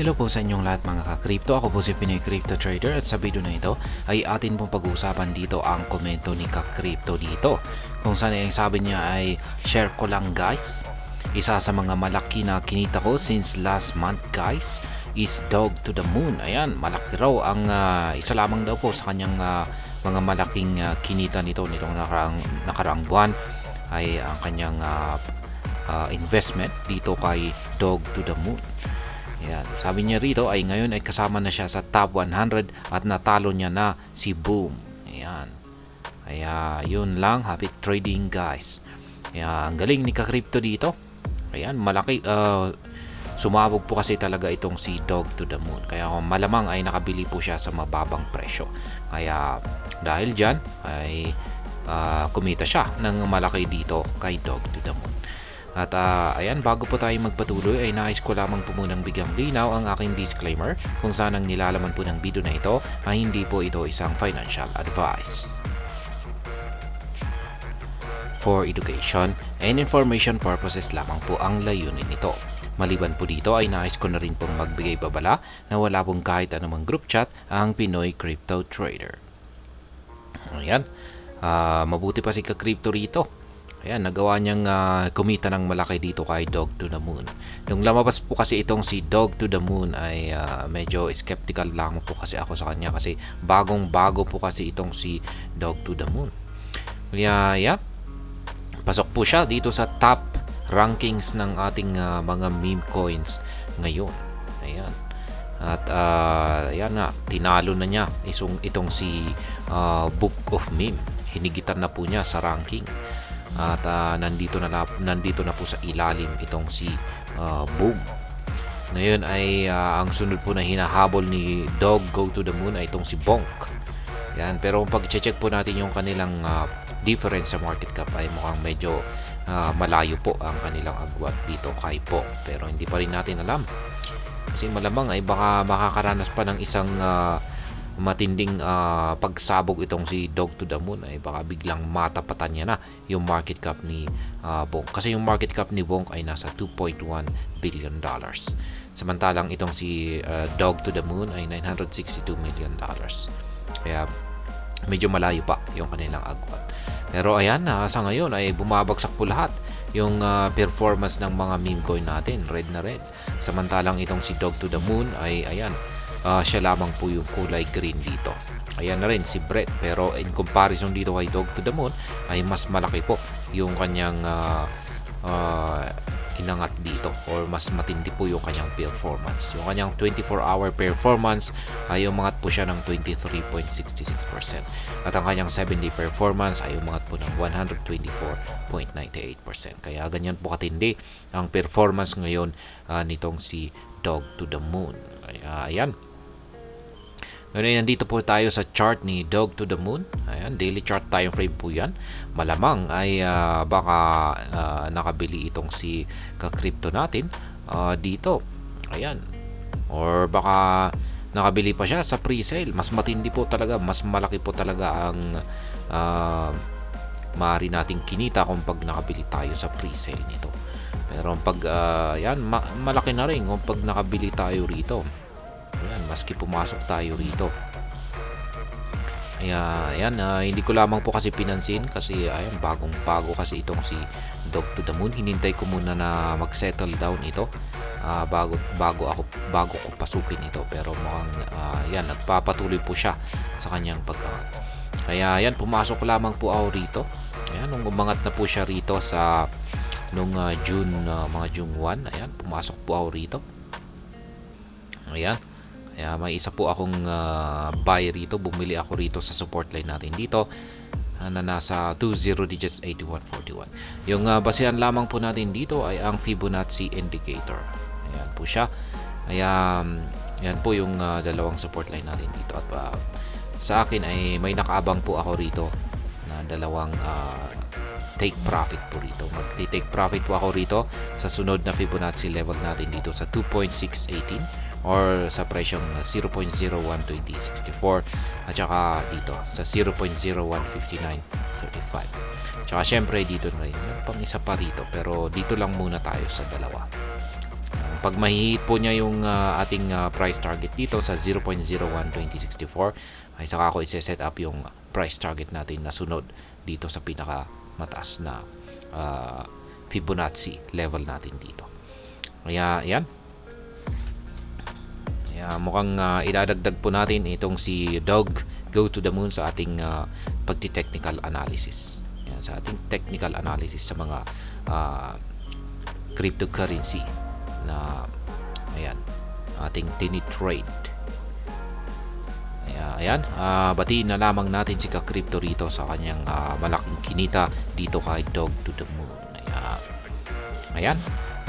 Hello po sa inyong lahat mga ka-crypto. Ako po si Pinoy Crypto Trader at sa video na ito ay atin pong pag-uusapan dito ang komento ni ka-crypto dito. Kung saan ay sabi niya ay share ko lang guys. Isa sa mga malaki na kinita ko since last month guys is dog to the moon. Ayan, malaki raw ang isa lamang daw po sa kanyang mga malaking kinita nitong nakaraang buwan ay ang kanyang investment dito kay dog to the moon. Yan. Sabi niya rito ay ngayon ay kasama na siya sa top 100 at natalo niya na si Boom. Ayan. Kaya yun lang. Happy trading guys. Kaya ang galing ni ka-crypto dito. Ayan. Malaki. Sumabog po kasi talaga itong si Dog to the Moon. Kaya malamang ay nakabili po siya sa mababang presyo. Kaya dahil dyan ay kumita siya ng malaki dito kay Dog to the Moon. At ayan, bago po tayo magpatuloy ay nais ko lamang po munang bigyang linaw ang aking disclaimer kung saan ang nilalaman po ng video na ito ay hindi po ito isang financial advice. For education and information purposes lamang po ang layunin nito. Maliban po dito ay nais ko na rin pong magbigay babala na wala pong kahit anumang group chat ang Pinoy Crypto Trader. Ayan, mabuti pa si ka-crypto rito. Ayan, nagawa niyang kumita ng malaki dito kay Dog to the Moon. Nung lumabas po kasi itong si Dog to the Moon ay medyo skeptical lang po kasi ako sa kanya kasi bagong-bago po kasi itong si Dog to the Moon. Kaya, yeah, pasok po siya dito sa top rankings ng ating mga meme coins ngayon. Ayan. At ayan nga, tinalo na niya itong si Book of Meme. Hinigitan na po niya sa ranking. At nandito na po sa ilalim itong si Boom. Ngayon ay ang sunod po na hinahabol ni Dog Go to the Moon ay itong si Bonk. Yan, pero pag check po natin yung kanilang difference sa market cap ay mukhang medyo malayo po ang kanilang agwat dito kay Bonk. Pero hindi pa rin natin alam. Kasi malamang ay baka makakaranas pa ng isang matinding pagsabog itong si Dog to the Moon ay baka biglang matapatan niya na yung market cap ni Bonk. Kasi yung market cap ni Bonk ay nasa $2.1 billion. Samantalang itong si Dog to the Moon ay $962 million. Kaya medyo malayo pa yung kanilang agwat. Pero ayan, sa ngayon ay bumabagsak po lahat yung performance ng mga meme coin natin, red na red. Samantalang itong si Dog to the Moon ay ayan, siya lamang po yung kulay green dito. Ayan na rin si Brett, pero in comparison dito kay Dog to the Moon ay mas malaki po yung kanyang inangat dito or mas matindi po yung kanyang performance. Yung kanyang 24-hour performance ay umangat po siya ng 23.66% at ang kanyang 7-day performance ay umangat po ng 124.98%. Kaya ganyan po katindi ang performance ngayon nitong si Dog to the Moon. Kaya ayan. Ngayon, nandito po tayo sa chart ni Dog to the Moon. Ayan, daily chart time frame po yan. Malamang ay baka nakabili itong si ka-crypto natin dito. Ayan. Or baka nakabili pa siya sa pre-sale. Mas matindi po talaga, mas malaki po talaga ang maaari nating kinita kung pag nakabili tayo sa pre-sale nito. Pero pag yan, malaki na rin kung pag nakabili tayo rito. Ayan, maski pumasok tayo rito. Ayan, hindi ko lamang po kasi pinansin kasi ayan, bagong-bago kasi itong si Dog to the Moon. Hinintay ko muna na mag-settle down ito bago ko pasukin ito. Pero mukhang ayan, nagpapatuloy po siya sa kanyang pagkangat. Kaya ayan, pumasok lamang po ako rito. Ayan, nung umangat na po siya rito sa nung June 1, ayan, pumasok po ako rito. Ayan. Kaya may isa po akong buy rito. Bumili ako rito sa support line natin dito na nasa 20 digits 8141. Yung basehan lamang po natin dito ay ang Fibonacci indicator. Ayan po siya. Kaya yan po yung dalawang support line natin dito. At sa akin ay may nakaabang po ako rito na dalawang take profit po rito. Mag-take profit po ako rito sa sunod na Fibonacci level natin dito sa 2.618 or sa presyong 0.012064 at saka dito sa 0.015935. Tsaka syempre dito na rin pang isa pa rito, pero dito lang muna tayo sa dalawa. Pag mahihit po niya yung ating price target dito sa 0.012064, ay saka ako i-set up yung price target natin na sunod dito sa pinaka mataas na Fibonacci level natin dito. Kaya yan. Kaya mukhang idadagdag po natin itong si Dog Go to the Moon sa ating pagti-technical analysis. Yan, sa ating technical analysis sa mga cryptocurrency na ayan, ating tinitrade. Ayan, batiin na lamang natin si Ka-Crypto rito sa kanyang malaking kinita dito kay Dog to the Moon. Ayan.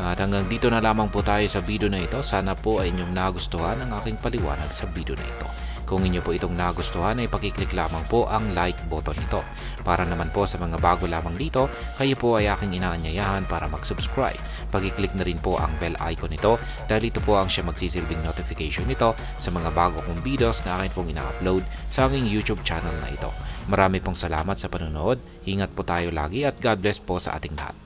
At hanggang dito na lamang po tayo sa video na ito. Sana po ay inyong nagustuhan ang aking paliwanag sa video na ito. Kung inyo po itong nagustuhan ay pakiclick lamang po ang like button nito. Para naman po sa mga bago lamang dito, kayo po ay aking inaanyayahan para mag-subscribe. Pakiclick na rin po ang bell icon nito dahil ito po ang siya magsisilbing notification nito sa mga bago kong videos na akin pong ina-upload sa aking YouTube channel na ito. Marami pong salamat sa panonood. Ingat po tayo lagi at God bless po sa ating lahat.